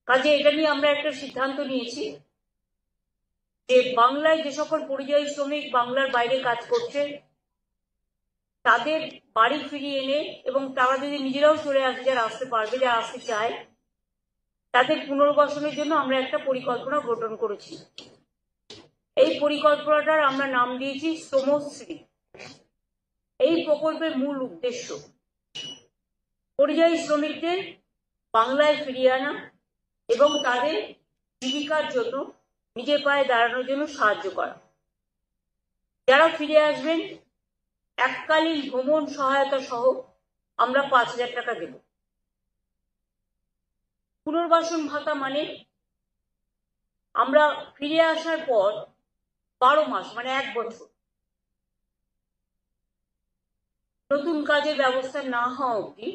কাজে এটা নিয়ে আমরা একটা সিদ্ধান্ত নিয়েছি যে বাংলায় যে সকল পরিযায়ী শ্রমিক বাংলার বাইরে কাজ করছে তাদের বাড়ি ফিরিয়ে এনে এবং তারা যদি নিজেরাও চলে আসে, যারা আসতে পারবে, যারা আসতে চায়, তাদের পুনর্বাসনের জন্য আমরা একটা পরিকল্পনা গঠন করেছি। এই পরিকল্পনাটার আমরা নাম দিয়েছি শ্রমশ্রী। এই প্রকল্পের মূল উদ্দেশ্য পরিযায়ী শ্রমিকদের বাংলায় ফিরিয়ে আনা এবং তাদের জীবিকার জন্য, নিজের পায়ে দাঁড়ানোর জন্য সাহায্য করা। যারা ফিরে আসবেন এককালীন ভ্রমণ সহায়তা সহ আমরা 5,000 টাকা দেব। পুনর্বাসন ভাতা মানে আমরা ফিরে আসার পর 12 মাস মানে 1 বছর নতুন কাজের ব্যবস্থা না হওয়া অবধি